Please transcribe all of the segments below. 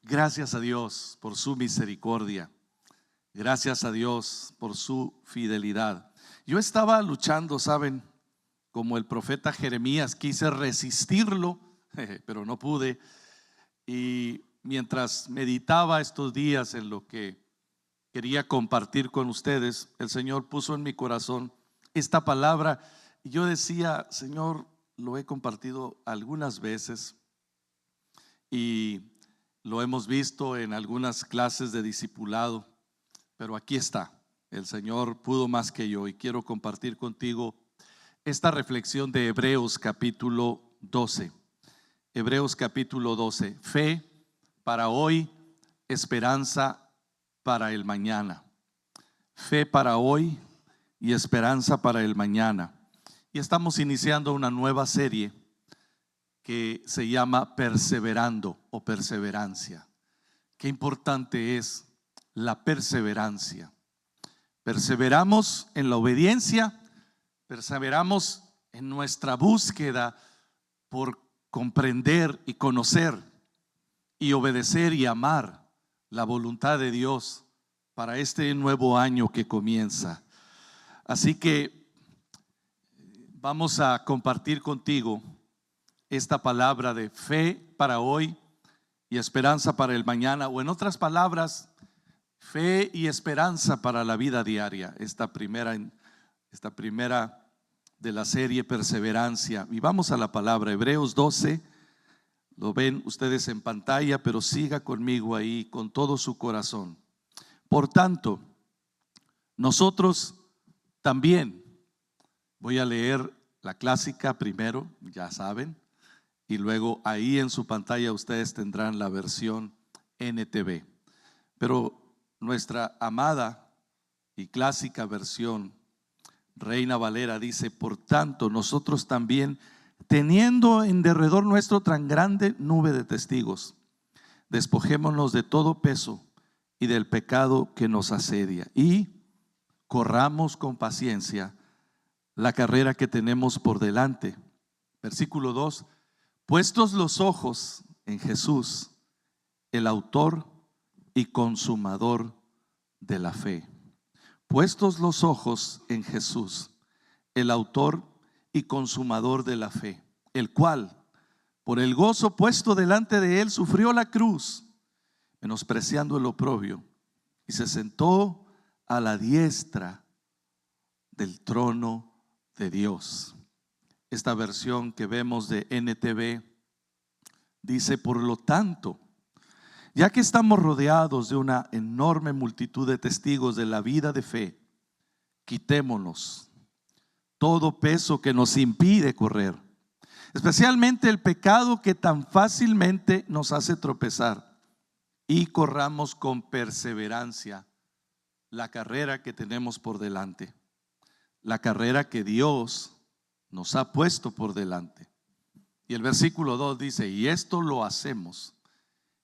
Gracias a Dios por su misericordia. Gracias a Dios por su fidelidad. Yo estaba luchando, ¿saben? Como el profeta Jeremías, quise resistirlo, pero no pude. Y mientras meditaba estos días en lo que quería compartir con ustedes, el Señor puso en mi corazón esta palabra. Y yo decía, Señor, lo he compartido algunas veces y lo hemos visto en algunas clases de discipulado, pero aquí está. El Señor pudo más que yo y quiero compartir contigo esta reflexión de Hebreos capítulo 12. Hebreos capítulo 12. Fe para hoy, esperanza para el mañana. Fe para hoy y esperanza para el mañana. Y estamos iniciando una nueva serie que se llama Perseverando o Perseverancia. Qué importante es la perseverancia. Perseveramos en la obediencia, perseveramos en nuestra búsqueda por comprender y conocer y obedecer y amar la voluntad de Dios para este nuevo año que comienza. Así que vamos a compartir contigo esta palabra de fe para hoy y esperanza para el mañana, o en otras palabras, fe y esperanza para la vida diaria. Esta primera de la serie Perseverancia. Y vamos a la palabra, Hebreos 12. Lo ven ustedes en pantalla, pero siga conmigo ahí con todo su corazón. Por tanto, nosotros también, voy a leer la clásica primero, ya saben, y luego ahí en su pantalla ustedes tendrán la versión NTV. Pero nuestra amada y clásica versión Reina Valera dice: por tanto, nosotros también, teniendo en derredor nuestro tan grande nube de testigos, despojémonos de todo peso y del pecado que nos asedia, y corramos con paciencia la carrera que tenemos por delante. Versículo 2: puestos los ojos en Jesús, el autor y consumador de la fe. Puestos los ojos en Jesús, el autor y consumador de la fe, el cual, por el gozo puesto delante de él, sufrió la cruz, menospreciando el oprobio, y se sentó a la diestra del trono de Dios. Esta versión que vemos de NTV dice: por lo tanto, ya que estamos rodeados de una enorme multitud de testigos de la vida de fe, quitémonos todo peso que nos impide correr, especialmente el pecado que tan fácilmente nos hace tropezar, y corramos con perseverancia la carrera que tenemos por delante, la carrera que Dios nos ha puesto por delante. Y el versículo 2 dice: y esto lo hacemos,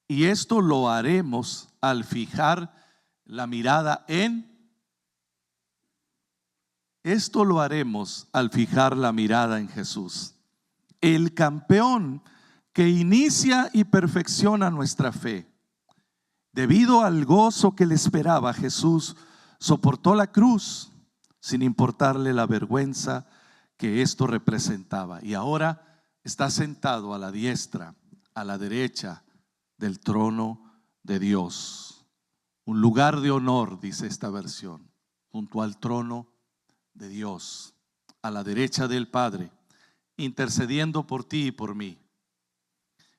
y esto lo haremos al fijar la mirada en Jesús, el campeón que inicia y perfecciona nuestra fe. Debido al gozo que le esperaba, Jesús soportó la cruz sin importarle la vergüenza que esto representaba, y ahora está sentado a la diestra, a la derecha del trono de Dios. Un lugar de honor, dice esta versión, junto al trono de Dios, a la derecha del Padre, intercediendo por ti y por mí.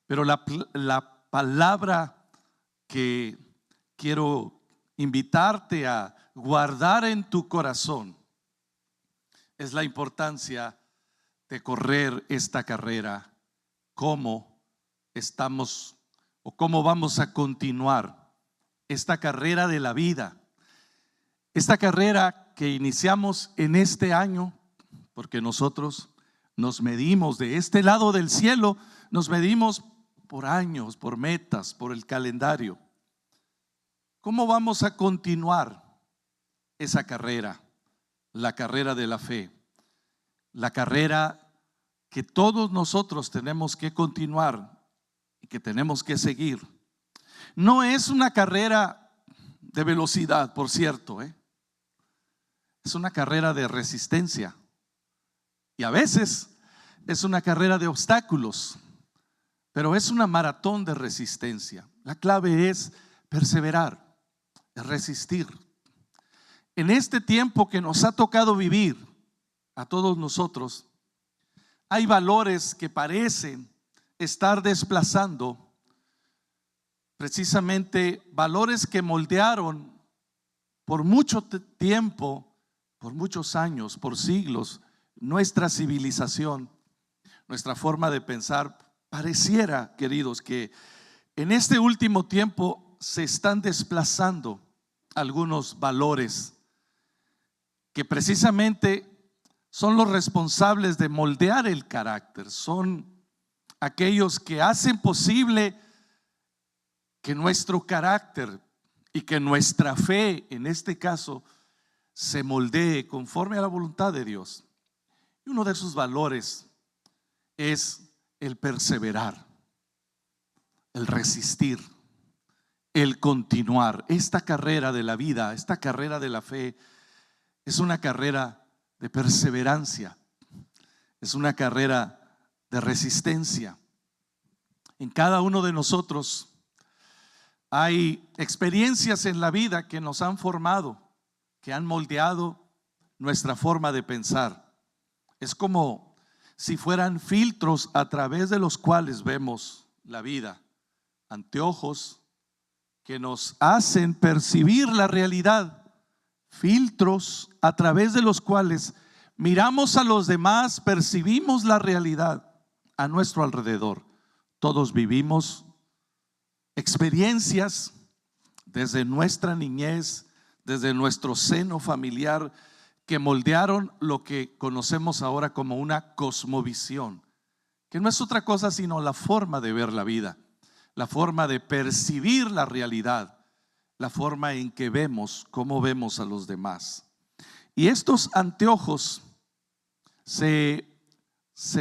Pero la palabra que quiero invitarte a guardar en tu corazón es la importancia de correr esta carrera. ¿Cómo estamos o cómo vamos a continuar esta carrera de la vida? Esta carrera que iniciamos en este año, porque nosotros nos medimos de este lado del cielo, nos medimos por años, por metas, por el calendario. ¿Cómo vamos a continuar esa carrera? La carrera de la fe, la carrera que todos nosotros tenemos que continuar y que tenemos que seguir. No es una carrera de velocidad, por cierto, es una carrera de resistencia. Y a veces es una carrera de obstáculos, pero es una maratón de resistencia. La clave es perseverar, es resistir. En este tiempo que nos ha tocado vivir a todos nosotros, hay valores que parecen estar desplazando, precisamente valores que moldearon por mucho tiempo, por muchos años, por siglos, nuestra civilización, nuestra forma de pensar. Pareciera, queridos, que en este último tiempo se están desplazando algunos valores que precisamente son los responsables de moldear el carácter. Son aquellos que hacen posible que nuestro carácter y que nuestra fe, en este caso, se moldee conforme a la voluntad de Dios. Y uno de esos valores es el perseverar, el resistir, el continuar. Esta carrera de la vida, esta carrera de la fe, es una carrera de perseverancia, es una carrera de resistencia. En cada uno de nosotros hay experiencias en la vida que nos han formado, que han moldeado nuestra forma de pensar. Es como si fueran filtros a través de los cuales vemos la vida, anteojos que nos hacen percibir la realidad, filtros a través de los cuales miramos a los demás, percibimos la realidad a nuestro alrededor. Todos vivimos experiencias desde nuestra niñez, desde nuestro seno familiar, que moldearon lo que conocemos ahora como una cosmovisión, que no es otra cosa sino la forma de ver la vida, la forma de percibir la realidad, la forma en que vemos, cómo vemos a los demás. Y estos anteojos se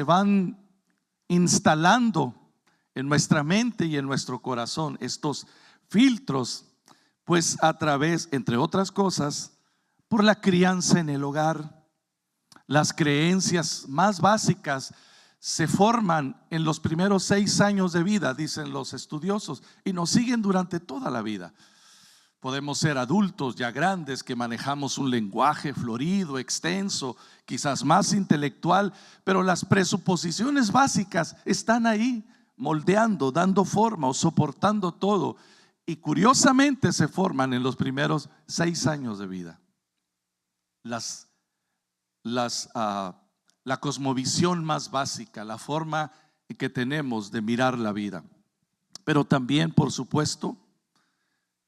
van instalando en nuestra mente y en nuestro corazón, estos filtros, pues a través, entre otras cosas, por la crianza en el hogar. Las creencias más básicas se forman en los primeros 6 años de vida, dicen los estudiosos, y nos siguen durante toda la vida. Podemos ser adultos ya grandes que manejamos un lenguaje florido, extenso, quizás más intelectual, pero las presuposiciones básicas están ahí, moldeando, dando forma o soportando todo, y curiosamente se forman en los primeros 6 años de vida. La cosmovisión más básica, la forma que tenemos de mirar la vida. Pero también, por supuesto,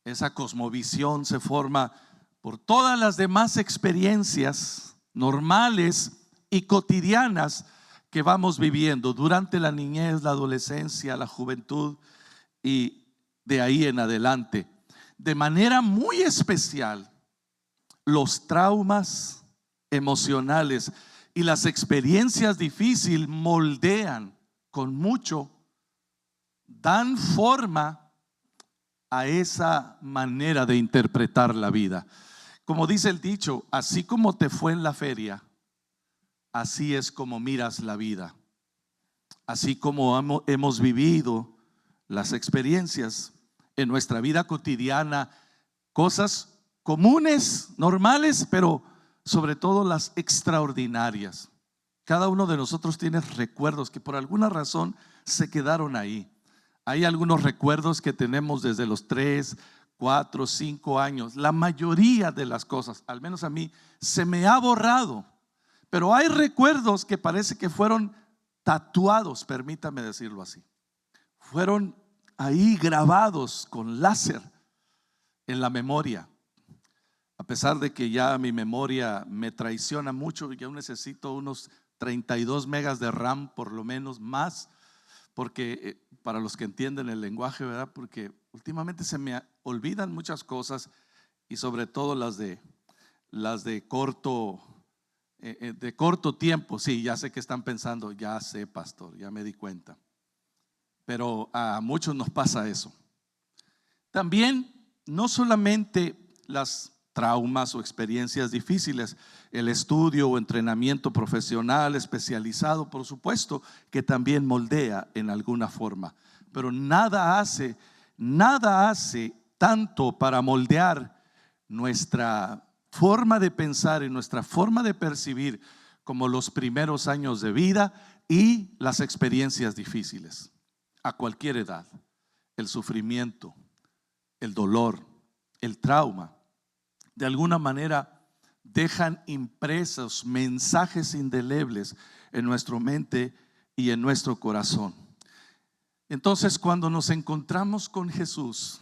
esa cosmovisión se forma por todas las demás experiencias normales y cotidianas que vamos viviendo durante la niñez, la adolescencia, la juventud y de ahí en adelante. De manera muy especial, los traumas emocionales y las experiencias difíciles moldean con mucho, dan forma a esa manera de interpretar la vida. Como dice el dicho, así como te fue en la feria, así es como miras la vida. Así como hemos vivido las experiencias en nuestra vida cotidiana, cosas comunes, normales, pero sobre todo las extraordinarias. Cada uno de nosotros tiene recuerdos que por alguna razón se quedaron ahí. Hay algunos recuerdos que tenemos desde los 3, 4, 5 años. La mayoría de las cosas, al menos a mí, se me ha borrado. Pero hay recuerdos que parece que fueron tatuados, permítame decirlo así. Fueron ahí grabados con láser en la memoria. A pesar de que ya mi memoria me traiciona mucho, yo necesito unos 32 megas de RAM por lo menos más, porque para los que entienden el lenguaje, ¿verdad? Porque últimamente se me olvidan muchas cosas y sobre todo las de corto tiempo. Sí, ya sé que están pensando, ya sé, pastor, ya me di cuenta. Pero a muchos nos pasa eso. También no solamente las traumas o experiencias difíciles, el estudio o entrenamiento profesional especializado, por supuesto, que también moldea en alguna forma, pero nada hace tanto para moldear nuestra forma de pensar y nuestra forma de percibir como los primeros años de vida y las experiencias difíciles a cualquier edad. El sufrimiento, el dolor, el trauma, de alguna manera dejan impresos mensajes indelebles en nuestra mente y en nuestro corazón. Entonces, cuando nos encontramos con Jesús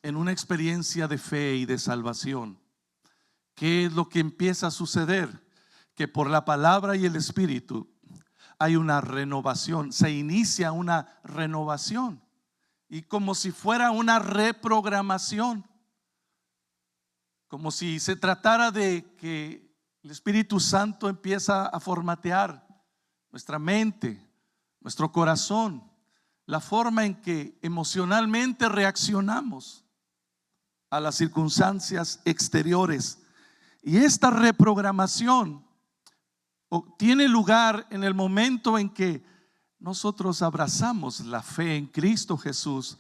en una experiencia de fe y de salvación, ¿qué es lo que empieza a suceder? Que por la palabra y el Espíritu hay una renovación, se inicia una renovación, y como si fuera una reprogramación, como si se tratara de que el Espíritu Santo empieza a formatear nuestra mente, nuestro corazón, la forma en que emocionalmente reaccionamos a las circunstancias exteriores. Y esta reprogramación tiene lugar en el momento en que nosotros abrazamos la fe en Cristo Jesús,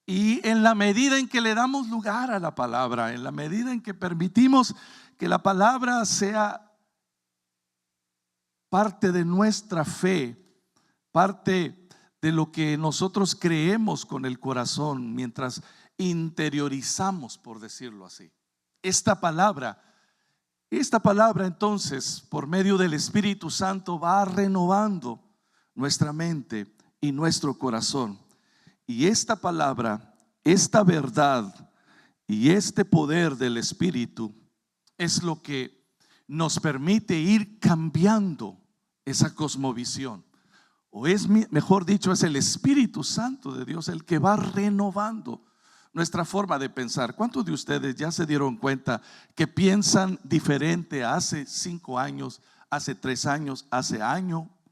y en la medida en que le damos lugar a la palabra, en la medida en que permitimos que la palabra sea parte de nuestra fe, parte de lo que nosotros creemos con el corazón, mientras interiorizamos, por decirlo así, esta palabra entonces, por medio del Espíritu Santo, va renovando nuestra mente y nuestro corazón. Y esta palabra, esta verdad y este poder del Espíritu es lo que nos permite ir cambiando esa cosmovisión. O es, mejor dicho, es el Espíritu Santo de Dios el que va renovando nuestra forma de pensar. ¿Cuántos de ustedes ya se dieron cuenta que piensan diferente hace 5 años, hace 3 años, hace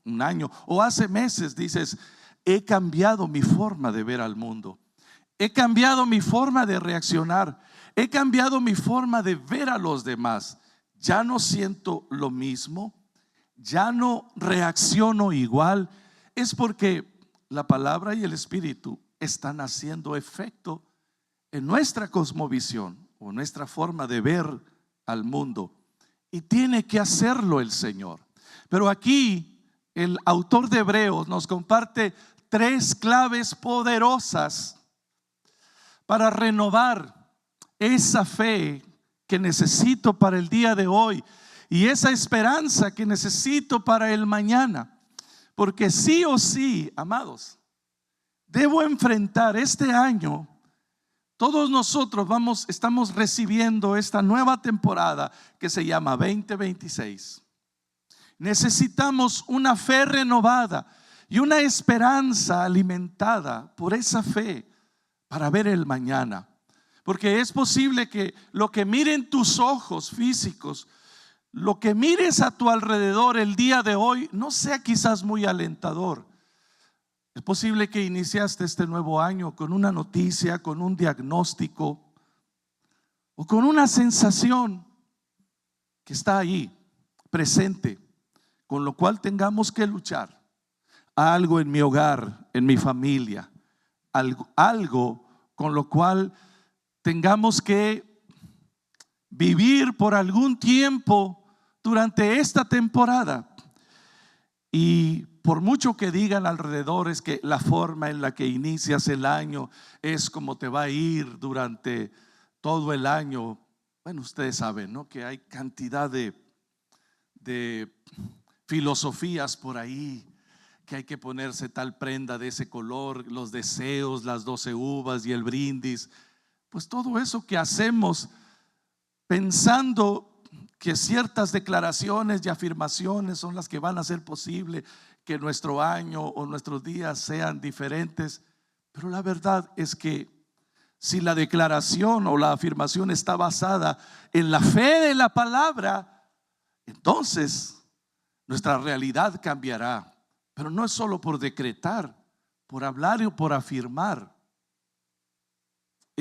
un año o hace meses? Dices, he cambiado mi forma de ver al mundo, he cambiado mi forma de reaccionar, he cambiado mi forma de ver a los demás. Ya no siento lo mismo, ya no reacciono igual. Es porque la palabra y el Espíritu están haciendo efecto en nuestra cosmovisión o nuestra forma de ver al mundo, y tiene que hacerlo el Señor. Pero aquí el autor de Hebreos nos comparte 3 claves poderosas para renovar esa fe que necesito para el día de hoy y esa esperanza que necesito para el mañana. Porque sí o sí, amados, debo enfrentar este año. Todos nosotros estamos recibiendo esta nueva temporada que se llama 2026. Necesitamos una fe renovada y una esperanza alimentada por esa fe para ver el mañana. Porque es posible que lo que miren tus ojos físicos, lo que mires a tu alrededor el día de hoy, no sea quizás muy alentador. Es posible que iniciaste este nuevo año con una noticia, con un diagnóstico o con una sensación que está ahí presente, con lo cual tengamos que luchar. Algo en mi hogar, en mi familia, algo con lo cual tengamos que vivir por algún tiempo durante esta temporada. Y por mucho que digan alrededor, es que la forma en la que inicias el año es como te va a ir durante todo el año. Bueno, ustedes saben, ¿no?, que hay cantidad de filosofías por ahí, que hay que ponerse tal prenda de ese color, los deseos, las 12 uvas y el brindis. Pues todo eso que hacemos pensando que ciertas declaraciones y afirmaciones son las que van a hacer posible que nuestro año o nuestros días sean diferentes. Pero la verdad es que si la declaración o la afirmación está basada en la fe de la palabra, entonces nuestra realidad cambiará. Pero no es solo por decretar, por hablar o por afirmar.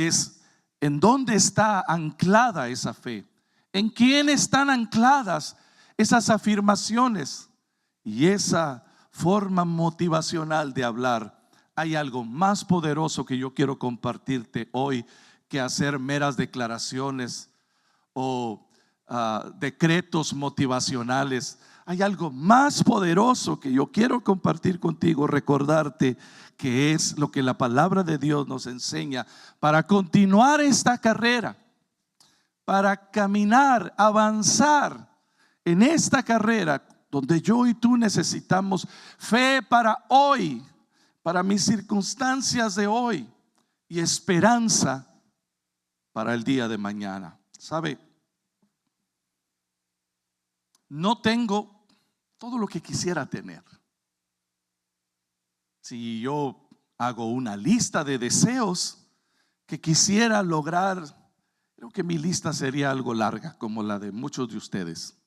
es en dónde está anclada esa fe, en quién están ancladas esas afirmaciones y esa forma motivacional de hablar. Hay algo más poderoso que yo quiero compartirte hoy que hacer meras declaraciones o decretos motivacionales. Hay algo más poderoso que yo quiero compartir contigo, recordarte que es lo que la palabra de Dios nos enseña para continuar esta carrera, para caminar, avanzar en esta carrera donde yo y tú necesitamos fe para hoy, para mis circunstancias de hoy y esperanza para el día de mañana. ¿Sabe? No tengo todo lo que quisiera tener. Si yo hago una lista de deseos que quisiera lograr, creo que mi lista sería algo larga, como la de muchos de ustedes.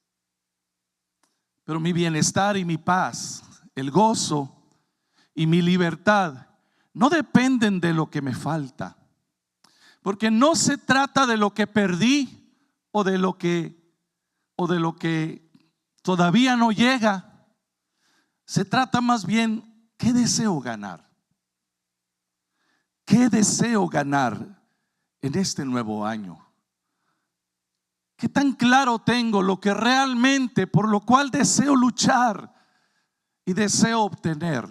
Pero mi bienestar y mi paz, el gozo y mi libertad no dependen de lo que me falta, porque no se trata de lo que perdí o de lo que todavía no llega. Se trata más bien, ¿qué deseo ganar? ¿Qué deseo ganar en este nuevo año? ¿Qué tan claro tengo lo que realmente, por lo cual deseo luchar y deseo obtener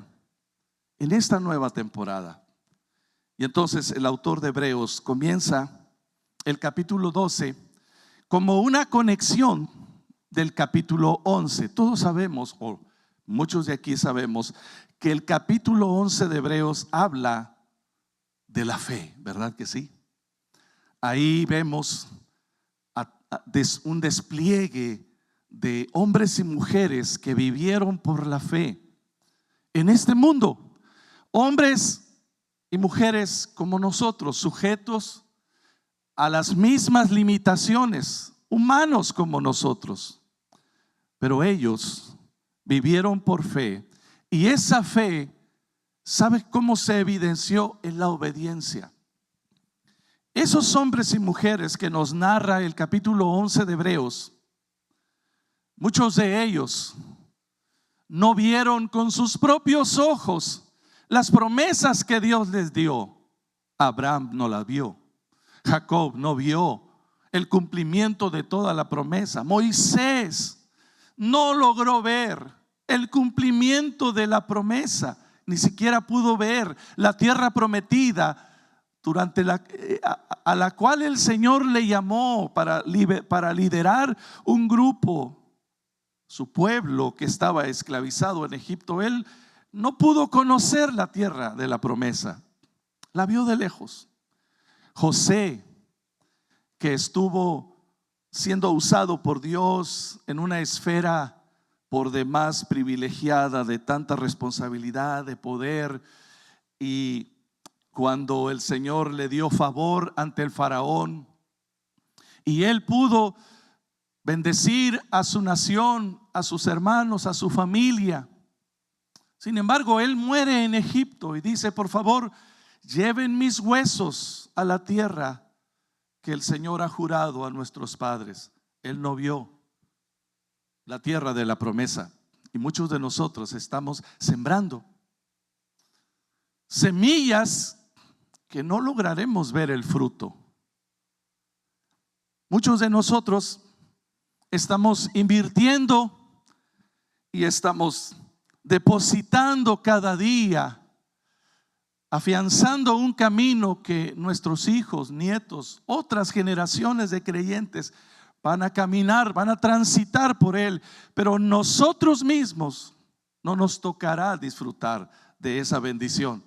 en esta nueva temporada? Y entonces el autor de Hebreos comienza el capítulo 12 como una conexión del capítulo 11. Todos sabemos, o muchos de aquí sabemos, que el capítulo 11 de Hebreos habla de la fe, ¿verdad que sí? Ahí vemos un despliegue de hombres y mujeres que vivieron por la fe en este mundo. Hombres y mujeres como nosotros, sujetos a las mismas limitaciones, humanos como nosotros, pero ellos vivieron por fe, y esa fe, ¿sabe cómo se evidenció? En la obediencia. Esos hombres y mujeres que nos narra el capítulo 11 de Hebreos, muchos de ellos no vieron con sus propios ojos las promesas que Dios les dio. Abraham no las vio, Jacob no vio el cumplimiento de toda la promesa. Moisés no logró ver el cumplimiento de la promesa, ni siquiera pudo ver la tierra prometida durante a la cual el Señor le llamó para liderar un grupo, su pueblo que estaba esclavizado en Egipto. Él no pudo conocer la tierra de la promesa, la vio de lejos. José, que estuvo siendo usado por Dios en una esfera por demás privilegiada, de tanta responsabilidad, de poder, y cuando el Señor le dio favor ante el faraón y él pudo bendecir a su nación, a sus hermanos, a su familia, sin embargo él muere en Egipto y dice: por favor, lleven mis huesos a la tierra que el Señor ha jurado a nuestros padres. Él no vio la tierra de la promesa, y muchos de nosotros estamos sembrando semillas que no lograremos ver el fruto. Muchos de nosotros estamos invirtiendo y estamos depositando cada día, afianzando un camino que nuestros hijos, nietos, otras generaciones de creyentes van a caminar, van a transitar por él, pero nosotros mismos no nos tocará disfrutar de esa bendición,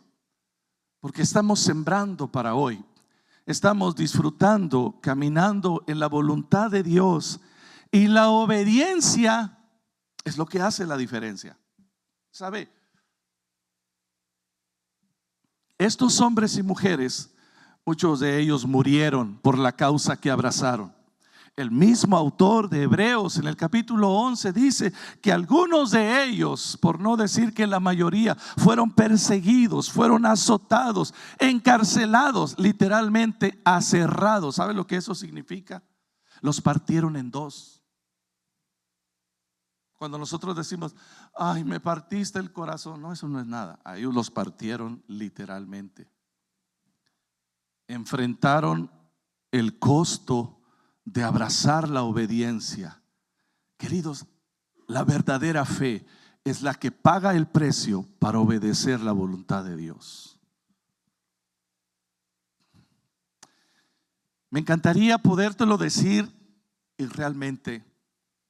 porque estamos sembrando para hoy, estamos disfrutando, caminando en la voluntad de Dios, y la obediencia es lo que hace la diferencia. ¿Sabe? Estos hombres y mujeres, muchos de ellos murieron por la causa que abrazaron. El mismo autor de Hebreos en el capítulo 11 dice que algunos de ellos, por no decir que la mayoría, fueron perseguidos, fueron azotados, encarcelados, literalmente aserrados. ¿Sabe lo que eso significa? Los partieron en dos. Cuando nosotros decimos, ay, me partiste el corazón, no, eso no es nada. A ellos los partieron literalmente. Enfrentaron el costo de abrazar la obediencia. Queridos, la verdadera fe es la que paga el precio para obedecer la voluntad de Dios. Me encantaría podértelo decir, y realmente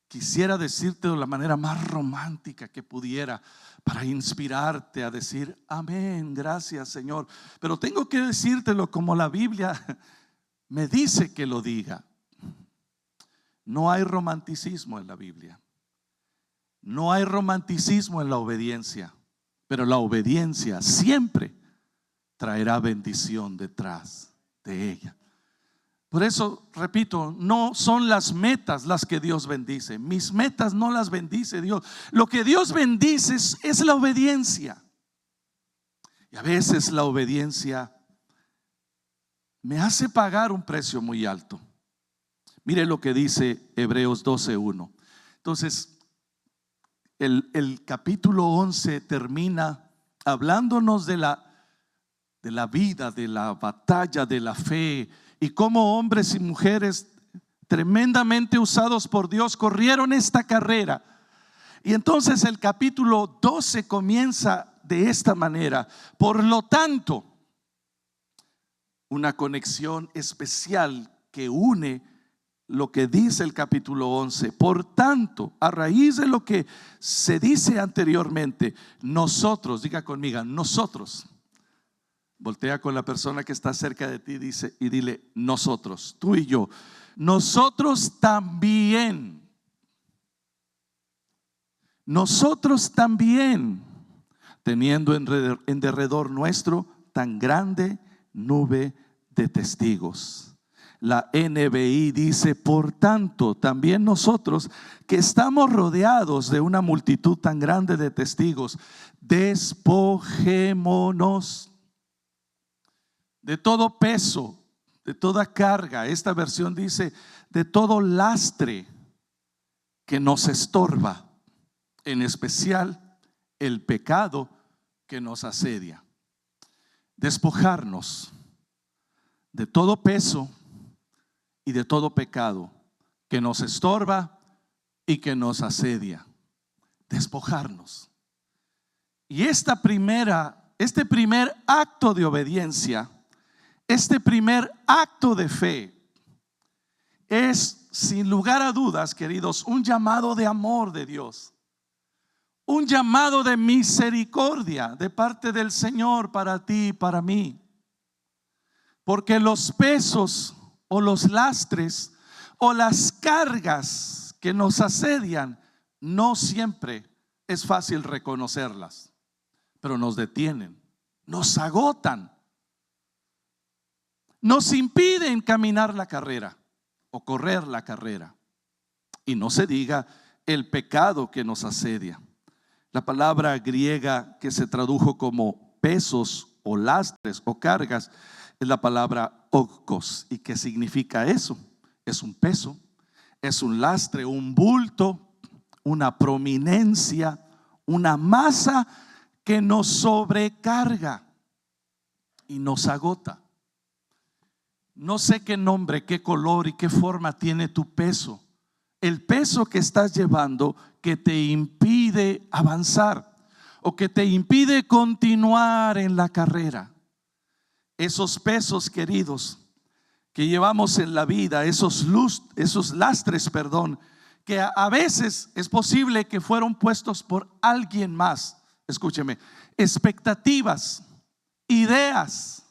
quisiera decirte de la manera más romántica que pudiera, para inspirarte a decir amén, gracias Señor. Pero tengo que decírtelo como la Biblia me dice que lo diga. No hay romanticismo en la Biblia. No hay romanticismo en la obediencia. Pero la obediencia siempre traerá bendición detrás de ella. Por eso, repito, no son las metas las que Dios bendice. Mis metas no las bendice Dios. Lo que Dios bendice es la obediencia. Y a veces la obediencia me hace pagar un precio muy alto. Mire lo que dice Hebreos 12:1. Entonces, el capítulo 11 termina hablándonos de la vida, de la batalla, de la fe, y cómo hombres y mujeres tremendamente usados por Dios corrieron esta carrera. Y entonces el capítulo 12 comienza de esta manera. Por lo tanto, una conexión especial que une lo que dice el capítulo 11. Por tanto, a raíz de lo que se dice anteriormente, nosotros, diga conmigo, nosotros. Voltea con la persona que está cerca de ti, dice, y dile, nosotros, tú y yo, nosotros también, teniendo en derredor nuestro tan grande nube de testigos. La NBI dice, por tanto, también nosotros que estamos rodeados de una multitud tan grande de testigos, despojémonos de todo peso, de toda carga. Esta versión dice, de todo lastre que nos estorba, en especial el pecado que nos asedia. Despojarnos de todo peso y de todo pecado que nos estorba y que nos asedia. Despojarnos. Y este primer acto de obediencia, este primer acto de fe, es sin lugar a dudas, queridos, un llamado de amor de Dios, un llamado de misericordia de parte del Señor para ti y para mí. Porque los pesos o los lastres o las cargas que nos asedian, no siempre es fácil reconocerlas, pero nos detienen, nos agotan, nos impiden caminar la carrera o correr la carrera. Y no se diga el pecado que nos asedia. La palabra griega que se tradujo como pesos o lastres o cargas es la palabra ogkos. ¿Y qué significa eso? Es un peso, es un lastre, un bulto, una prominencia, una masa que nos sobrecarga y nos agota. No sé qué nombre, qué color y qué forma tiene tu peso. El peso que estás llevando que te impide avanzar o que te impide continuar en la carrera. Esos pesos, queridos, que llevamos en la vida, esos lastres, que a veces es posible que fueron puestos por alguien más. Escúcheme, expectativas, ideas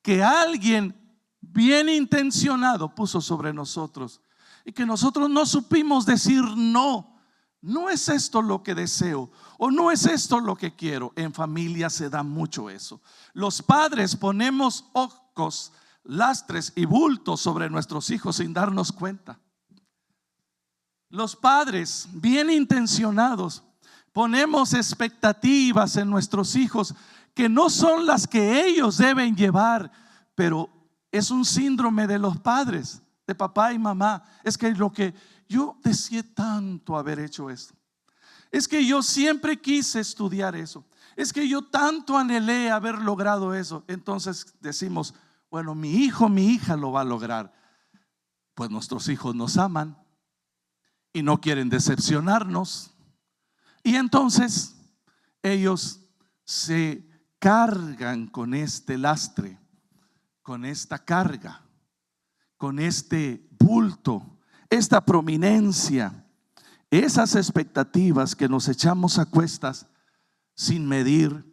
que alguien bien intencionado puso sobre nosotros y que nosotros no supimos decir no. No es esto lo que deseo, o no es esto lo que quiero. En familia se da mucho eso. Los padres ponemos ojos, lastres y bultos sobre nuestros hijos sin darnos cuenta. Los padres, bien intencionados, ponemos expectativas en nuestros hijos que no son las que ellos deben llevar, pero es un síndrome de los padres, de papá y mamá. Es que lo que yo deseé tanto haber hecho esto, es que yo siempre quise estudiar eso, es que yo tanto anhelé haber logrado eso. Entonces decimos, bueno, mi hijo, mi hija lo va a lograr. Pues nuestros hijos nos aman y no quieren decepcionarnos, y entonces ellos se cargan con este lastre, con esta carga, con este bulto, esta prominencia, esas expectativas que nos echamos a cuestas sin medir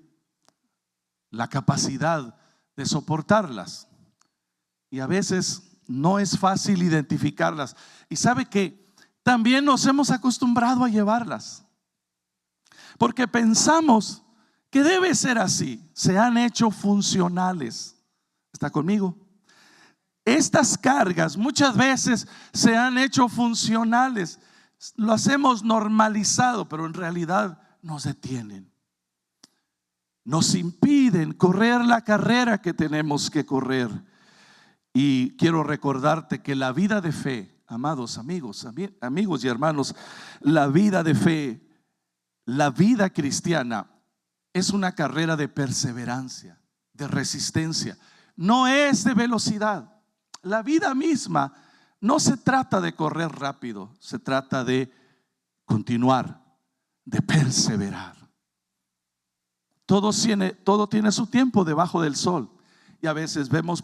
la capacidad de soportarlas. Y a veces no es fácil identificarlas. Y sabe que también nos hemos acostumbrado a llevarlas, porque pensamos que debe ser así. Se han hecho funcionales. ¿Está conmigo? Estas cargas muchas veces se han hecho funcionales. Lo hacemos normalizado, pero en realidad nos detienen, nos impiden correr la carrera que tenemos que correr. Y quiero recordarte que la vida de fe, amados amigos y hermanos, la vida de fe, la vida cristiana es una carrera de perseverancia, de resistencia. No es de velocidad. La vida misma no se trata de correr rápido, se trata de continuar, de perseverar. Todo tiene su tiempo debajo del sol. Y a veces vemos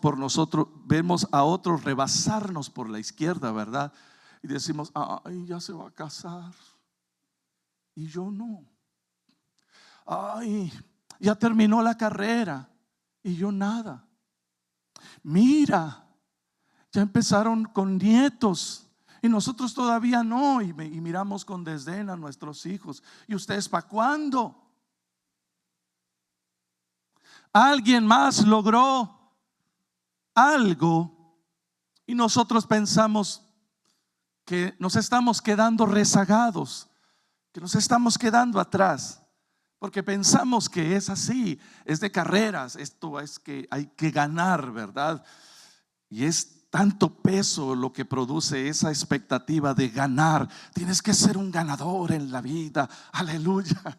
a otros rebasarnos por la izquierda, ¿verdad? Y decimos, ay, ya se va a casar y yo no. Ay, ya terminó la carrera y yo nada. Mira, ya empezaron con nietos y nosotros todavía no. Y miramos con desdén a nuestros hijos. ¿Y ustedes para cuándo? Alguien más logró algo y nosotros pensamos que nos estamos quedando rezagados, que nos estamos quedando atrás, porque pensamos que es así, es de carreras, esto es que hay que ganar, ¿verdad? Y es tanto peso lo que produce esa expectativa de ganar. Tienes que ser un ganador en la vida, aleluya.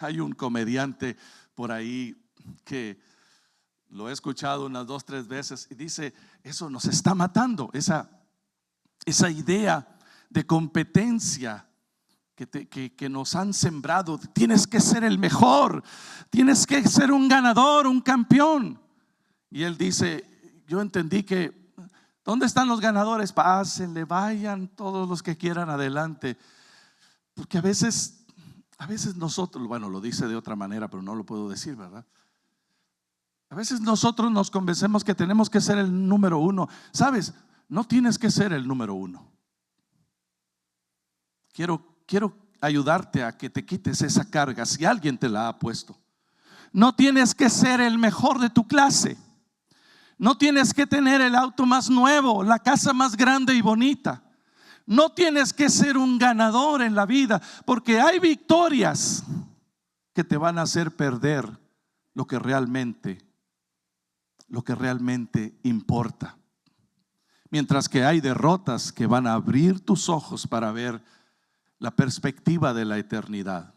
Hay un comediante por ahí que lo he escuchado unas 2, 3 veces y dice, eso nos está matando, esa idea de competencia que nos han sembrado. Tienes que ser el mejor, tienes que ser un ganador, un campeón. Y él dice, yo entendí que ¿dónde están los ganadores? Pásenle, vayan todos los que quieran adelante. Porque a veces nosotros, bueno, lo dice de otra manera, pero no lo puedo decir, ¿verdad? A veces nosotros nos convencemos que tenemos que ser el número uno. ¿Sabes? No tienes que ser el número uno. Quiero ayudarte a que te quites esa carga si alguien te la ha puesto. No tienes que ser el mejor de tu clase. No tienes que tener el auto más nuevo, la casa más grande y bonita. No tienes que ser un ganador en la vida, porque hay victorias que te van a hacer perder lo que realmente importa. Mientras que hay derrotas que van a abrir tus ojos para ver la perspectiva de la eternidad.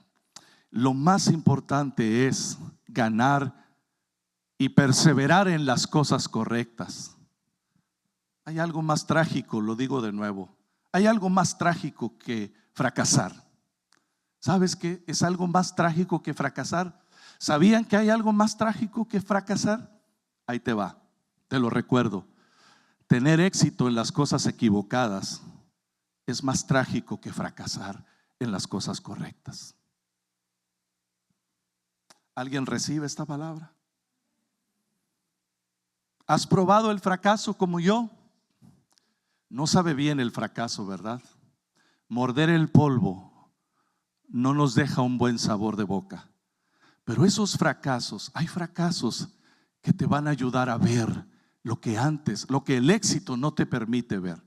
Lo más importante es ganar y perseverar en las cosas correctas. Hay algo más trágico, lo digo de nuevo, hay algo más trágico que fracasar. ¿Sabes qué es algo más trágico que fracasar? ¿Sabían que hay algo más trágico que fracasar? Ahí te va, te lo recuerdo. Tener éxito en las cosas equivocadas es más trágico que fracasar en las cosas correctas. ¿Alguien recibe esta palabra? ¿Has probado el fracaso como yo? No sabe bien el fracaso, ¿verdad? Morder el polvo no nos deja un buen sabor de boca. Pero esos fracasos, hay fracasos que te van a ayudar a ver lo que el éxito no te permite ver.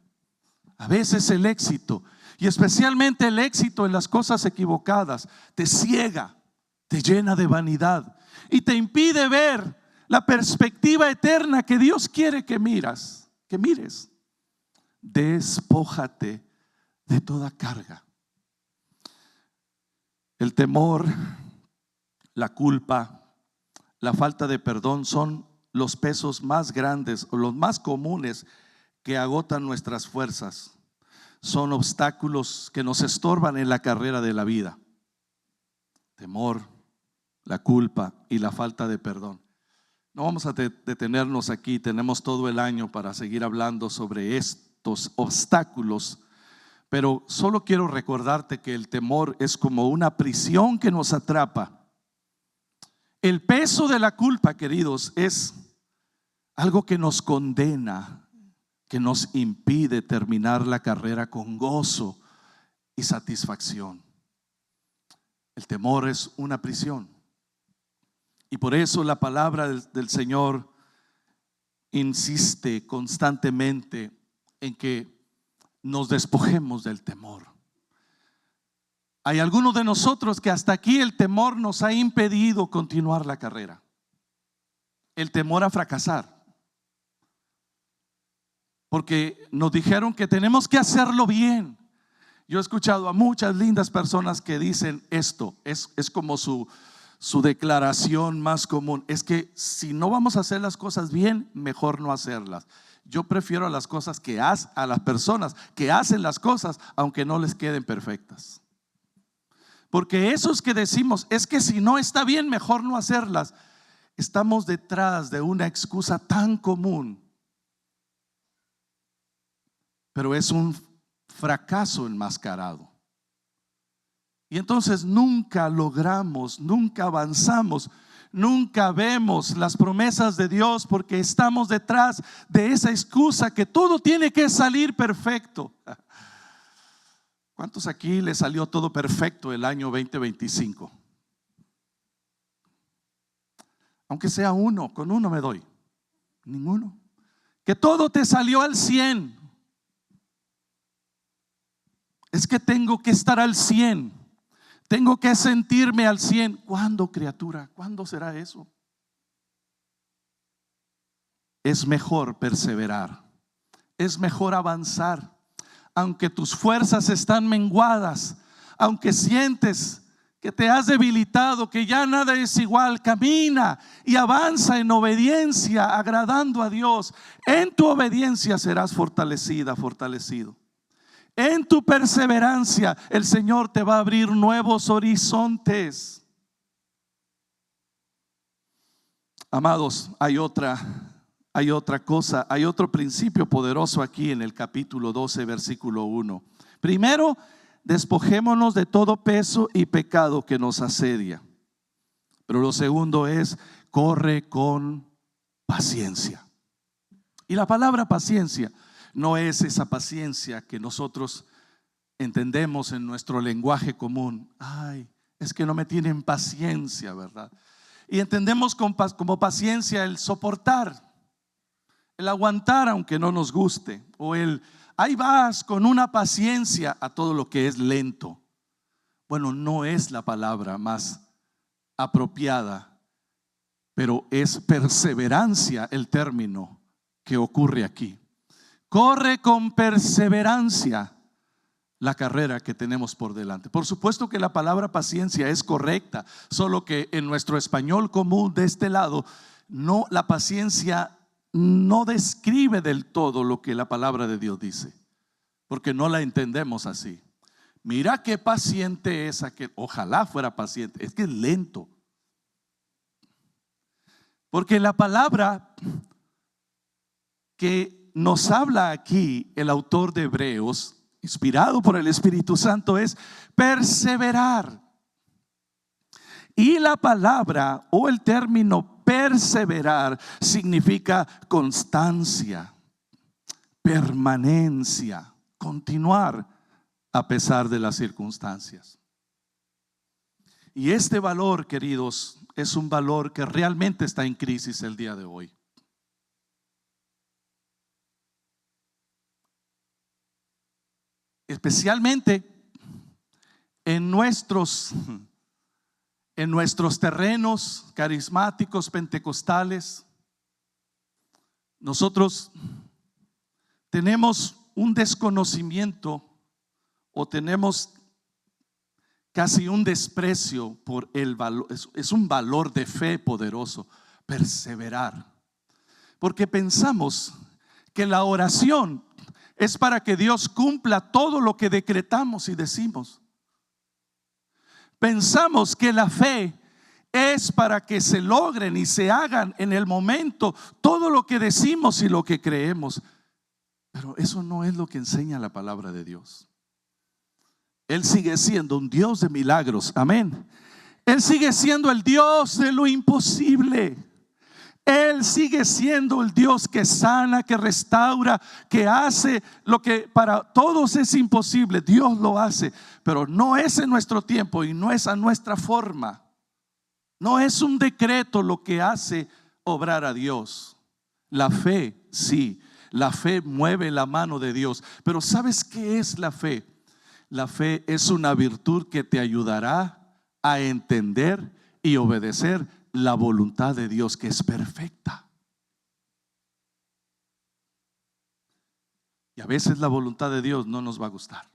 A veces el éxito, y especialmente el éxito en las cosas equivocadas, te ciega, te llena de vanidad y te impide ver la perspectiva eterna que Dios quiere que mires. Despójate de toda carga. El temor, la culpa, la falta de perdón son los pesos más grandes o los más comunes que agotan nuestras fuerzas. Son obstáculos que nos estorban en la carrera de la vida. Temor, la culpa y la falta de perdón. No vamos a detenernos aquí, tenemos todo el año para seguir hablando sobre estos obstáculos, pero solo quiero recordarte que el temor es como una prisión que nos atrapa. El peso de la culpa, queridos, es algo que nos condena, que nos impide terminar la carrera con gozo y satisfacción. El temor es una prisión. Y por eso la palabra del Señor insiste constantemente en que nos despojemos del temor. Hay algunos de nosotros que hasta aquí el temor nos ha impedido continuar la carrera. El temor a fracasar. Porque nos dijeron que tenemos que hacerlo bien. Yo he escuchado a muchas lindas personas que dicen esto, es como su declaración más común. Es que si no vamos a hacer las cosas bien, mejor no hacerlas. Yo prefiero a las personas que hacen las cosas aunque no les queden perfectas. Porque esos que decimos, es que si no está bien, mejor no hacerlas, estamos detrás de una excusa tan común. Pero es un fracaso enmascarado. Y entonces nunca logramos, nunca avanzamos, nunca vemos las promesas de Dios porque estamos detrás de esa excusa que todo tiene que salir perfecto. ¿Cuántos aquí les salió todo perfecto el año 2025? Aunque sea uno, con uno me doy. Ninguno. Que todo te salió al 100. Es que tengo que estar al 100. Tengo que sentirme al 100. ¿Cuándo, criatura? ¿Cuándo será eso? Es mejor perseverar. Es mejor avanzar. Aunque tus fuerzas están menguadas, aunque sientes que te has debilitado, que ya nada es igual, camina y avanza en obediencia, agradando a Dios. En tu obediencia serás fortalecido. En tu perseverancia el Señor te va a abrir nuevos horizontes. Amados, hay otra cosa, hay otro principio poderoso aquí en el capítulo 12, versículo 1. Primero, despojémonos de todo peso y pecado que nos asedia. Pero lo segundo es, corre con paciencia. Y la palabra paciencia no es esa paciencia que nosotros entendemos en nuestro lenguaje común. Ay, es que no me tienen paciencia, ¿verdad? Y entendemos como paciencia el soportar, el aguantar aunque no nos guste, o el ahí vas con una paciencia a todo lo que es lento. Bueno, no es la palabra más apropiada, pero es perseverancia el término que ocurre aquí. Corre con perseverancia la carrera que tenemos por delante. Por supuesto que la palabra paciencia es correcta, solo que en nuestro español común de este lado, no, la paciencia no describe del todo lo que la palabra de Dios dice, porque no la entendemos así. Mira qué paciente es aquel, ojalá fuera paciente, es que es lento. Porque la palabra que nos habla aquí el autor de Hebreos, inspirado por el Espíritu Santo, es perseverar. Y la palabra o el término perseverar significa constancia, permanencia, continuar a pesar de las circunstancias. Y este valor, queridos, es un valor que realmente está en crisis el día de hoy. especialmente en nuestros terrenos carismáticos, pentecostales, nosotros tenemos un desconocimiento o tenemos casi un desprecio por el valor. Es un valor de fe poderoso, perseverar, porque pensamos que la oración es para que Dios cumpla todo lo que decretamos y decimos. Pensamos que la fe es para que se logren y se hagan en el momento todo lo que decimos y lo que creemos. Pero eso no es lo que enseña la palabra de Dios. Él sigue siendo un Dios de milagros, amén. Él sigue siendo el Dios de lo imposible. Él sigue siendo el Dios que sana, que restaura, que hace lo que para todos es imposible. Dios lo hace, pero no es en nuestro tiempo y no es a nuestra forma. No es un decreto lo que hace obrar a Dios. La fe, sí, la fe mueve la mano de Dios. Pero ¿sabes qué es la fe? La fe es una virtud que te ayudará a entender y obedecer la voluntad de Dios, que es perfecta. Y a veces la voluntad de Dios no nos va a gustar.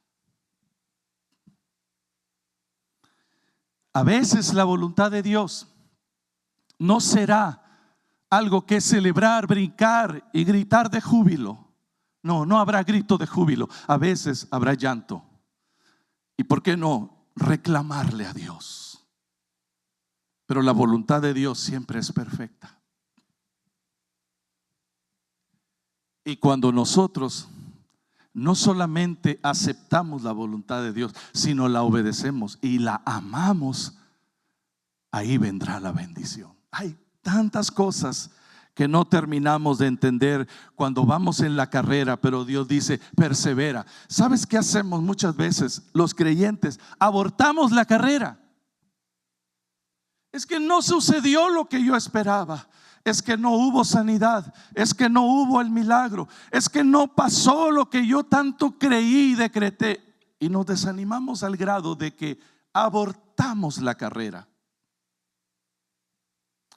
A veces la voluntad de Dios no será algo que celebrar, brincar y gritar de júbilo. No, no habrá grito de júbilo. A veces habrá llanto. ¿Y por qué no reclamarle a Dios? Pero la voluntad de Dios siempre es perfecta. Y cuando nosotros no solamente aceptamos la voluntad de Dios, sino la obedecemos y la amamos, ahí vendrá la bendición. Hay tantas cosas que no terminamos de entender cuando vamos en la carrera, pero Dios dice, persevera. ¿Sabes qué hacemos muchas veces los creyentes? Abortamos la carrera. Es que no sucedió lo que yo esperaba. Es que no hubo sanidad. Es que no hubo el milagro. Es que no pasó lo que yo tanto creí y decreté. Y nos desanimamos al grado de que abortamos la carrera.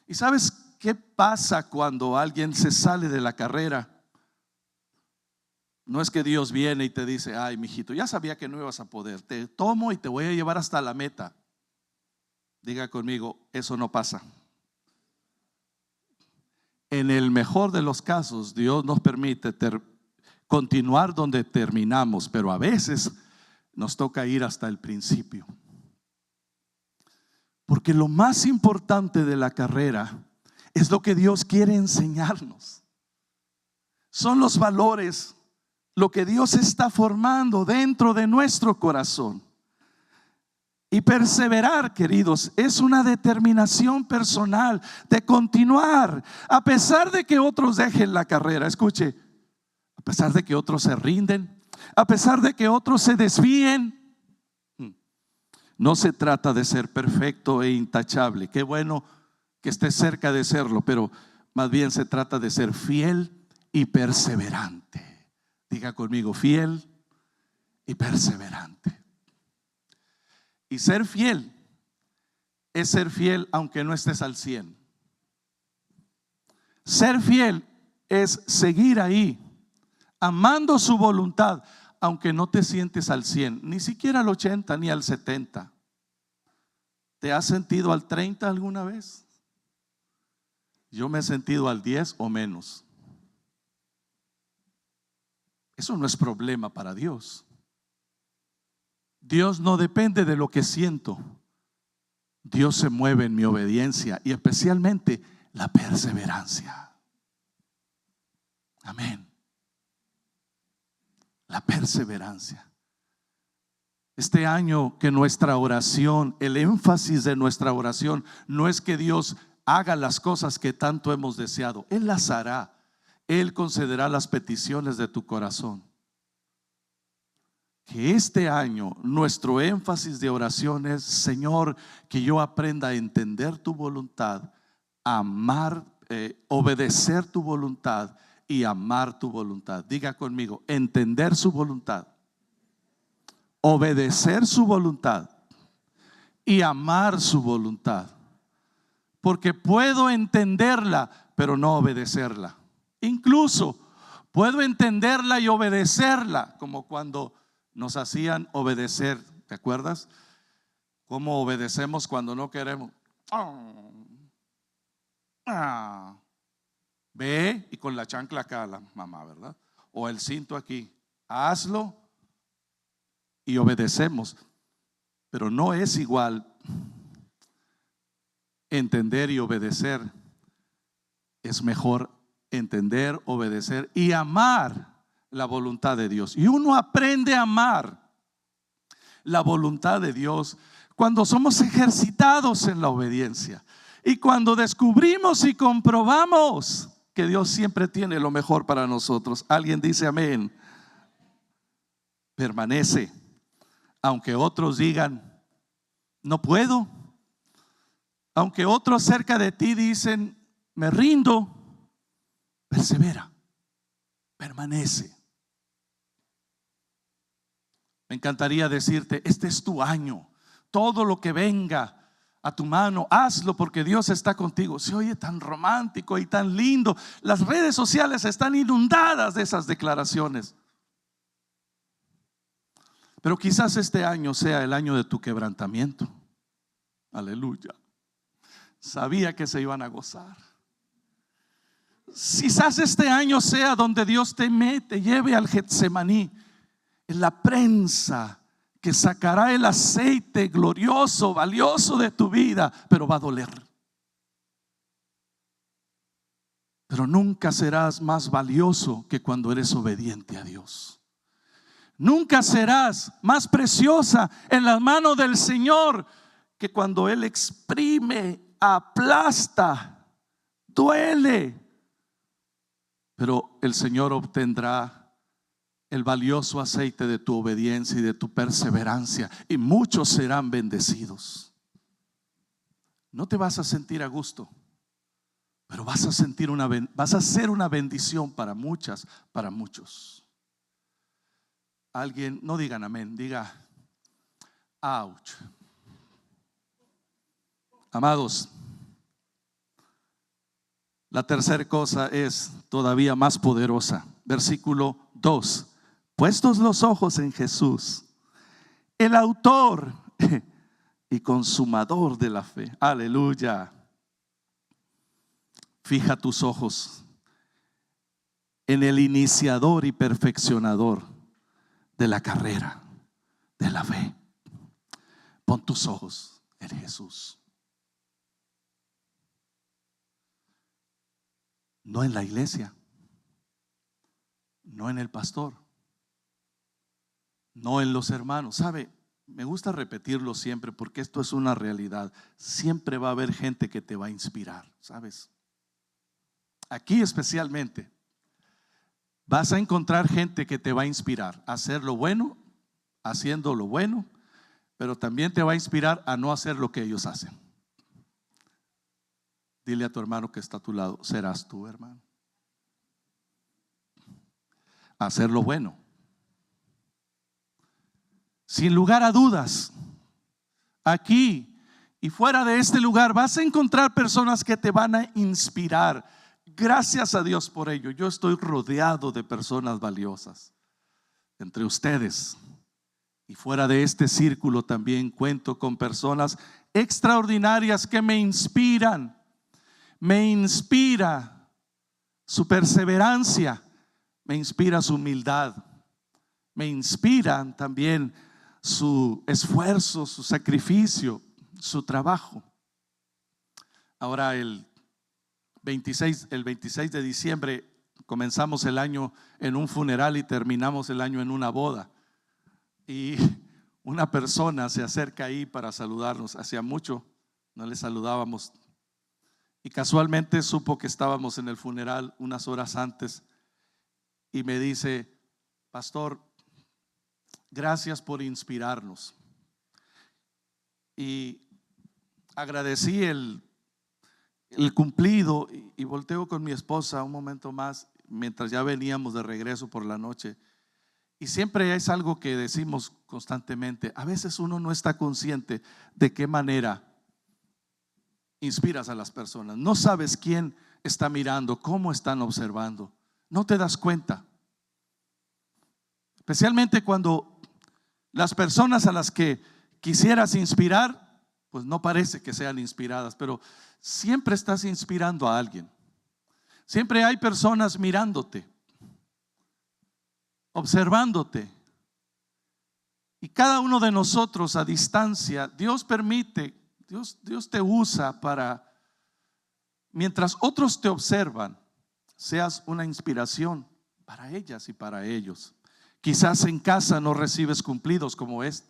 ¿Y sabes qué pasa cuando alguien se sale de la carrera? No es que Dios viene y te dice, ay, mijito, ya sabía que no ibas a poder. Te tomo y te voy a llevar hasta la meta. Diga conmigo, eso no pasa. En el mejor de los casos, Dios nos permite continuar donde terminamos, pero a veces nos toca ir hasta el principio. Porque lo más importante de la carrera es lo que Dios quiere enseñarnos. Son los valores, lo que Dios está formando dentro de nuestro corazón. Y perseverar, queridos, es una determinación personal de continuar, a pesar de que otros dejen la carrera. Escuche, a pesar de que otros se rinden, a pesar de que otros se desvíen. No se trata de ser perfecto e intachable. Qué bueno que esté cerca de serlo, pero más bien se trata de ser fiel y perseverante. Diga conmigo, fiel y perseverante. Y ser fiel es ser fiel aunque no estés al 100. Ser fiel es seguir ahí, amando su voluntad, aunque no te sientes al 100, ni siquiera al 80 ni al 70. ¿Te has sentido al 30 alguna vez? Yo me he sentido al 10 o menos. Eso no es problema para Dios. Dios no depende de lo que siento. Dios se mueve en mi obediencia y especialmente la perseverancia. Amén. La perseverancia. Este año que nuestra oración, el énfasis de nuestra oración no es que Dios haga las cosas que tanto hemos deseado. Él las hará. Él concederá las peticiones de tu corazón. Que este año nuestro énfasis de oración es, Señor, que yo aprenda a entender tu voluntad, amar, obedecer tu voluntad y amar tu voluntad. Diga conmigo, entender su voluntad, obedecer su voluntad y amar su voluntad. Porque puedo entenderla, pero no obedecerla. Incluso puedo entenderla y obedecerla, como cuando nos hacían obedecer. ¿Te acuerdas? ¿Cómo obedecemos cuando no queremos? Ve, y con la chancla acá la mamá, ¿verdad? O el cinto aquí. Hazlo y obedecemos. Pero no es igual entender y obedecer. Es mejor entender, obedecer y amar la voluntad de Dios. Y uno aprende a amar la voluntad de Dios cuando somos ejercitados en la obediencia y cuando descubrimos y comprobamos que Dios siempre tiene lo mejor para nosotros. Alguien dice amén. Permanece, aunque otros digan no puedo, aunque otros cerca de ti dicen me rindo. Persevera, permanece. Me encantaría decirte, este es tu año. Todo lo que venga a tu mano, hazlo porque Dios está contigo. Se oye tan romántico y tan lindo. Las redes sociales están inundadas de esas declaraciones. Pero quizás este año sea el año de tu quebrantamiento. Aleluya. Sabía que se iban a gozar. Quizás este año sea donde Dios te lleve al Getsemaní, en la prensa que sacará el aceite glorioso, valioso de tu vida, pero va a doler. Pero nunca serás más valioso que cuando eres obediente a Dios. Nunca serás más preciosa en las manos del Señor que cuando Él exprime, aplasta, duele. Pero el Señor obtendrá el valioso aceite de tu obediencia y de tu perseverancia, y muchos serán bendecidos. No te vas a sentir a gusto, pero vas a ser una bendición para muchos. Alguien, no digan amén, diga ouch. Amados, la tercera cosa es todavía más poderosa. Versículo 2. Puestos los ojos en Jesús, el autor y consumador de la fe. Aleluya. Fija tus ojos en el iniciador y perfeccionador de la carrera de la fe. Pon tus ojos en Jesús. No en la iglesia, no en el pastor, no en los hermanos. ¿Sabe? Me gusta repetirlo siempre porque esto es una realidad. Siempre va a haber gente que te va a inspirar, ¿sabes? Aquí especialmente vas a encontrar gente que te va a inspirar a hacer lo bueno, haciendo lo bueno, pero también te va a inspirar a no hacer lo que ellos hacen. Dile a tu hermano que está a tu lado, serás tú, hermano. Hacer lo bueno. Sin lugar a dudas, aquí y fuera de este lugar vas a encontrar personas que te van a inspirar. Gracias a Dios por ello. Yo estoy rodeado de personas valiosas. Entre ustedes y fuera de este círculo también cuento con personas extraordinarias que me inspiran. Me inspira su perseverancia, me inspira su humildad, me inspiran también su esfuerzo, su sacrificio, su trabajo. Ahora el 26 de diciembre comenzamos el año en un funeral y terminamos el año en una boda. Y una persona se acerca ahí para saludarnos. Hacía mucho no le saludábamos. Y casualmente supo que estábamos en el funeral unas horas antes y me dice: pastor, gracias por inspirarnos. Y agradecí el cumplido y volteo con mi esposa un momento más mientras ya veníamos de regreso por la noche Y siempre es algo que decimos constantemente. A veces uno no está consciente de qué manera inspiras a las personas. No sabes quién está mirando, cómo están observando. No te das cuenta. Especialmente cuando las personas a las que quisieras inspirar, pues no parece que sean inspiradas, pero siempre estás inspirando a alguien. Siempre hay personas mirándote, observándote. Y cada uno de nosotros a distancia, Dios permite, Dios te usa para, mientras otros te observan, seas una inspiración para ellas y para ellos. Quizás en casa no recibes cumplidos como es,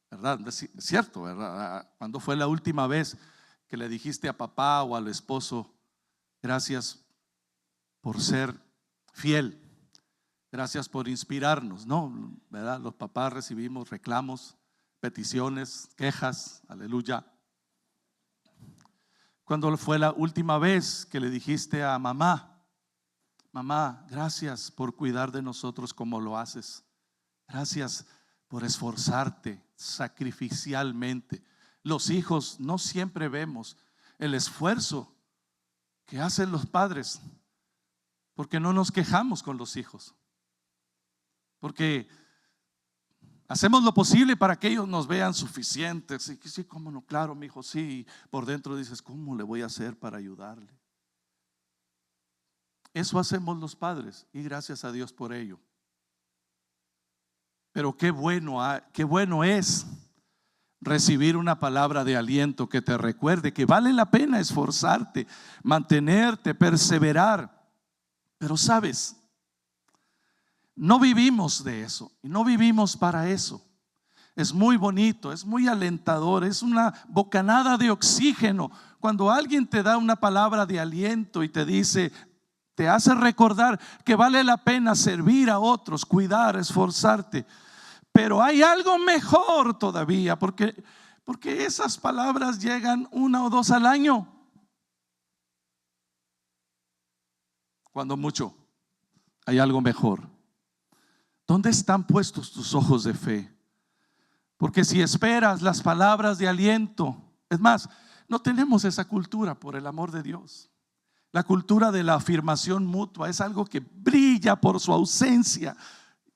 ¿verdad? Es cierto, ¿verdad? ¿Cuándo fue la última vez que le dijiste a papá o al esposo, gracias por ser fiel? Gracias por inspirarnos, ¿no? ¿Verdad? Los papás recibimos reclamos, peticiones, quejas, aleluya. ¿Cuándo fue la última vez que le dijiste a mamá, mamá, gracias por cuidar de nosotros como lo haces? Gracias por esforzarte sacrificialmente. Los hijos no siempre vemos el esfuerzo que hacen los padres, porque no nos quejamos con los hijos. Porque hacemos lo posible para que ellos nos vean suficientes. Y sí, cómo no, claro, mi hijo, sí. Por dentro dices, ¿cómo le voy a hacer para ayudarle? Eso hacemos los padres y gracias a Dios por ello. Pero qué bueno es recibir una palabra de aliento que te recuerde que vale la pena esforzarte, mantenerte, perseverar. Pero sabes, no vivimos de eso y no vivimos para eso. Es muy bonito, es muy alentador, es una bocanada de oxígeno cuando alguien te da una palabra de aliento y te dice, te hace recordar que vale la pena servir a otros, cuidar, esforzarte. Pero hay algo mejor todavía, porque esas palabras llegan 1 o 2 al año, cuando mucho. Hay algo mejor. ¿Dónde están puestos tus ojos de fe? Porque si esperas las palabras de aliento, es más, no tenemos esa cultura, por el amor de Dios. La cultura de la afirmación mutua es algo que brilla por su ausencia.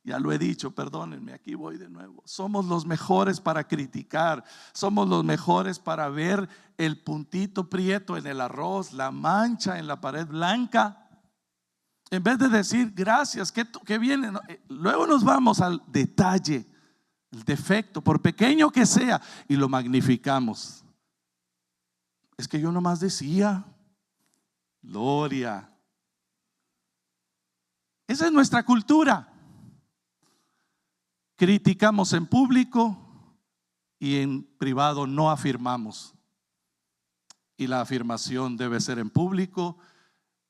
Ya lo he dicho, perdónenme, aquí voy de nuevo. Somos los mejores para criticar, somos los mejores para ver el puntito prieto en el arroz, la mancha en la pared blanca. En vez de decir gracias, que viene, luego nos vamos al detalle, el defecto, por pequeño que sea, y lo magnificamos. Es que yo nomás decía, gloria. Esa es nuestra cultura. Criticamos en público y en privado no afirmamos. Y la afirmación debe ser en público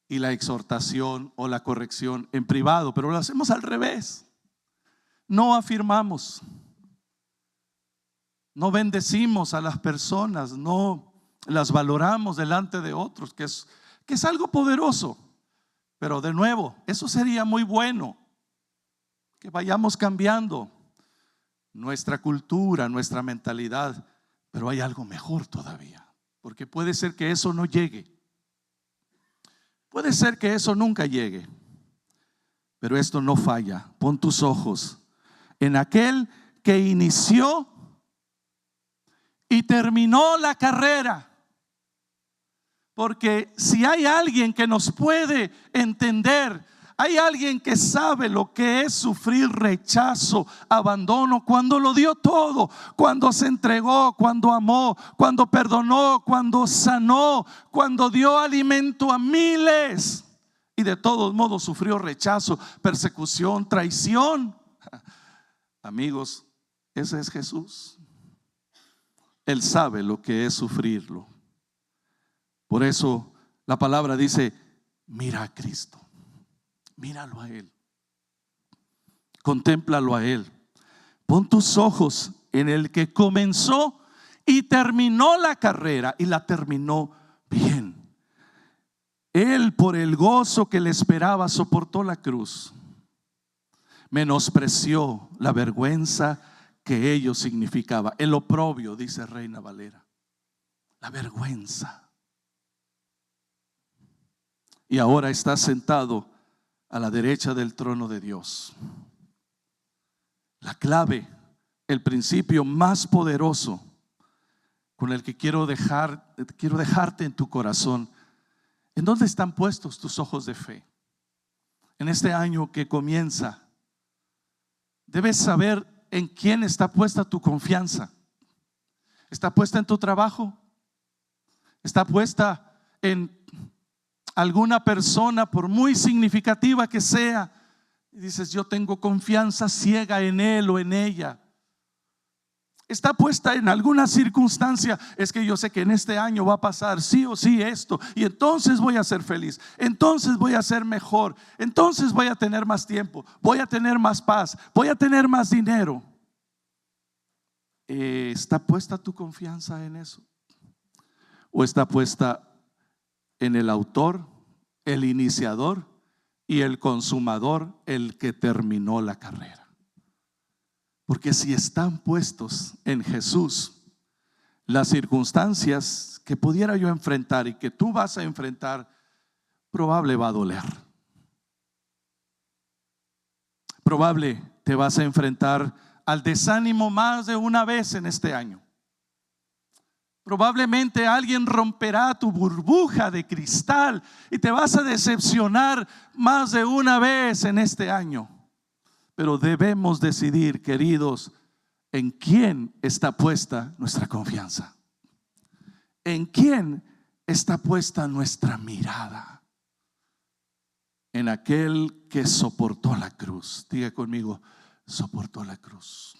y la exhortación o la corrección en privado, pero lo hacemos al revés. No afirmamos, no bendecimos a las personas, no las valoramos delante de otros, que es algo poderoso. Pero de nuevo, eso sería muy bueno, que vayamos cambiando nuestra cultura, nuestra mentalidad. Pero hay algo mejor todavía, porque puede ser que eso no llegue. Puede ser que eso nunca llegue, pero esto no falla. Pon tus ojos en aquel que inició y terminó la carrera. Porque si hay alguien que nos puede entender, hay alguien que sabe lo que es sufrir rechazo, abandono, cuando lo dio todo, cuando se entregó, cuando amó, cuando perdonó, cuando sanó, cuando dio alimento a miles y de todos modos sufrió rechazo, persecución, traición. Amigos, ese es Jesús. Él sabe lo que es sufrirlo. Por eso la palabra dice, mira a Cristo. Míralo a Él, contémplalo a Él. Pon tus ojos en el que comenzó y terminó la carrera, y la terminó bien. Él, por el gozo que le esperaba, soportó la cruz, menospreció la vergüenza que ello significaba. El oprobio, dice Reina Valera, la vergüenza. Y ahora está sentado a la derecha del trono de Dios. La clave, el principio más poderoso con el que quiero dejarte en tu corazón. ¿En dónde están puestos tus ojos de fe? En este año que comienza, debes saber en quién está puesta tu confianza. ¿Está puesta en tu trabajo? ¿Está puesta en alguna persona, por muy significativa que sea? Y dices, yo tengo confianza ciega en él o en ella. Está puesta en alguna circunstancia. Es que yo sé que en este año va a pasar sí o sí esto, y entonces voy a ser feliz, entonces voy a ser mejor, entonces voy a tener más tiempo, voy a tener más paz, voy a tener más dinero. ¿Está puesta tu confianza en eso? ¿O está puesta en el autor, el iniciador y el consumador, el que terminó la carrera? Porque si están puestos en Jesús, las circunstancias que pudiera yo enfrentar y que tú vas a enfrentar, probable va a doler. Probable te vas a enfrentar al desánimo más de una vez en este año. Probablemente alguien romperá tu burbuja de cristal y te vas a decepcionar más de una vez en este año. Pero debemos decidir, queridos, en quién está puesta nuestra confianza. ¿En quién está puesta nuestra mirada? En aquel que soportó la cruz. Diga conmigo, soportó la cruz.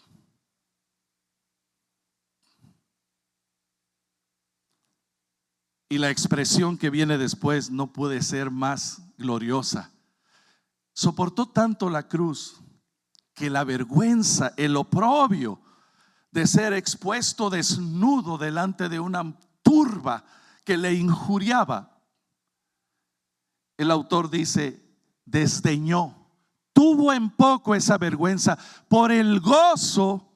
Y la expresión que viene después no puede ser más gloriosa. Soportó tanto la cruz que la vergüenza, el oprobio de ser expuesto desnudo delante de una turba que le injuriaba, el autor dice, desdeñó, tuvo en poco esa vergüenza por el gozo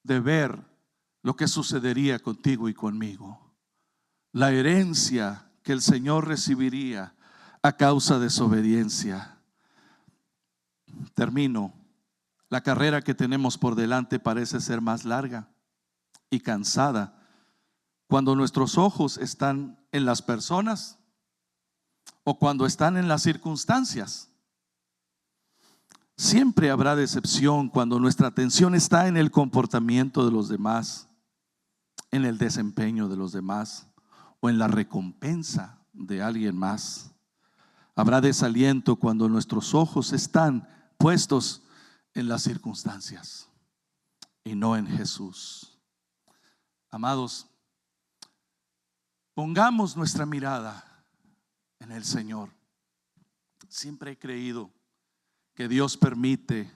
de ver lo que sucedería contigo y conmigo. La herencia que el Señor recibiría a causa de su obediencia. Termino. La carrera que tenemos por delante parece ser más larga y cansada cuando nuestros ojos están en las personas o cuando están en las circunstancias. Siempre habrá decepción cuando nuestra atención está en el comportamiento de los demás, en el desempeño de los demás o en la recompensa de alguien más. Habrá desaliento cuando nuestros ojos están puestos en las circunstancias y no en Jesús. Amados, pongamos nuestra mirada en el Señor. Siempre he creído que Dios permite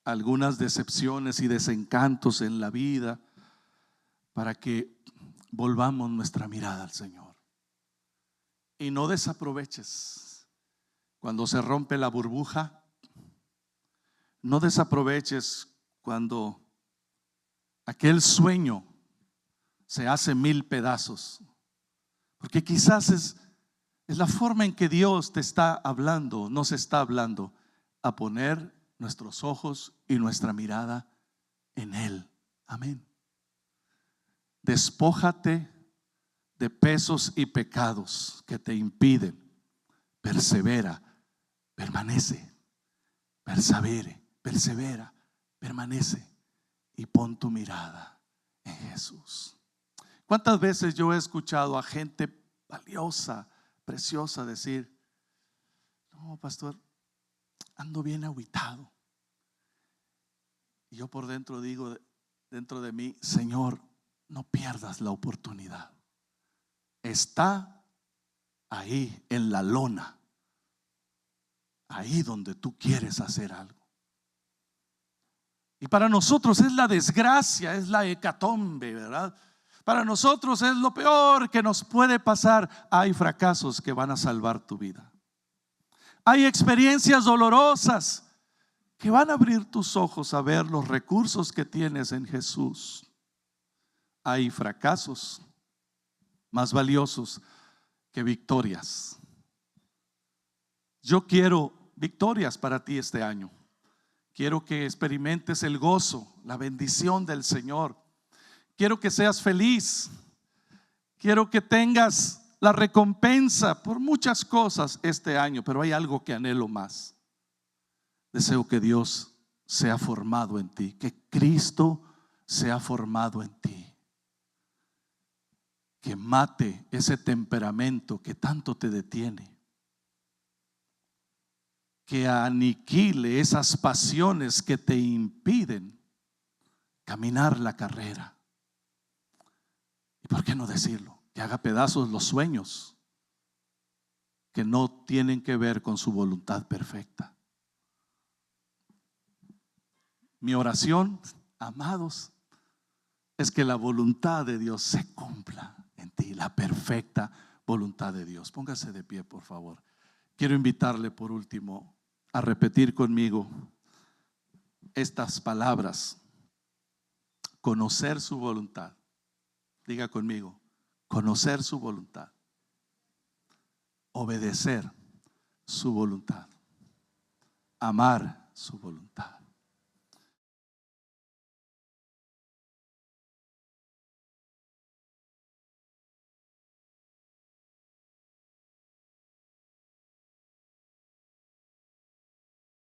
algunas decepciones y desencantos en la vida para que volvamos nuestra mirada al Señor. Y no desaproveches cuando se rompe la burbuja. No desaproveches cuando aquel sueño se hace 1000 pedazos, porque quizás es la forma en que Dios te está hablando, nos está hablando, a poner nuestros ojos y nuestra mirada en Él. Amén. Despójate de pesos y pecados que te impiden. Persevera, permanece, persevera, permanece y pon tu mirada en Jesús. ¿Cuántas veces yo he escuchado a gente valiosa, preciosa decir: no, pastor, ando bien agüitado? Y yo por dentro digo, dentro de mí, Señor, no pierdas la oportunidad. Está ahí en la lona, ahí donde tú quieres hacer algo. Y para nosotros es la desgracia, es la hecatombe, ¿verdad? Para nosotros es lo peor que nos puede pasar. Hay fracasos que van a salvar tu vida. Hay experiencias dolorosas que van a abrir tus ojos a ver los recursos que tienes en Jesús. Hay fracasos más valiosos que victorias. Yo quiero victorias para ti este año. Quiero que experimentes el gozo, la bendición del Señor. Quiero que seas feliz. Quiero que tengas la recompensa por muchas cosas este año, pero hay algo que anhelo más. Deseo que Dios sea formado en ti, que Cristo sea formado en ti, que mate ese temperamento que tanto te detiene, que aniquile esas pasiones que te impiden caminar la carrera. ¿Y por qué no decirlo? Que haga pedazos los sueños que no tienen que ver con su voluntad perfecta. Mi oración, amados, es que la voluntad de Dios se cumpla en ti, la perfecta voluntad de Dios. Póngase de pie, por favor. Quiero invitarle por último a repetir conmigo estas palabras: conocer su voluntad. Diga conmigo: conocer su voluntad, obedecer su voluntad, amar su voluntad.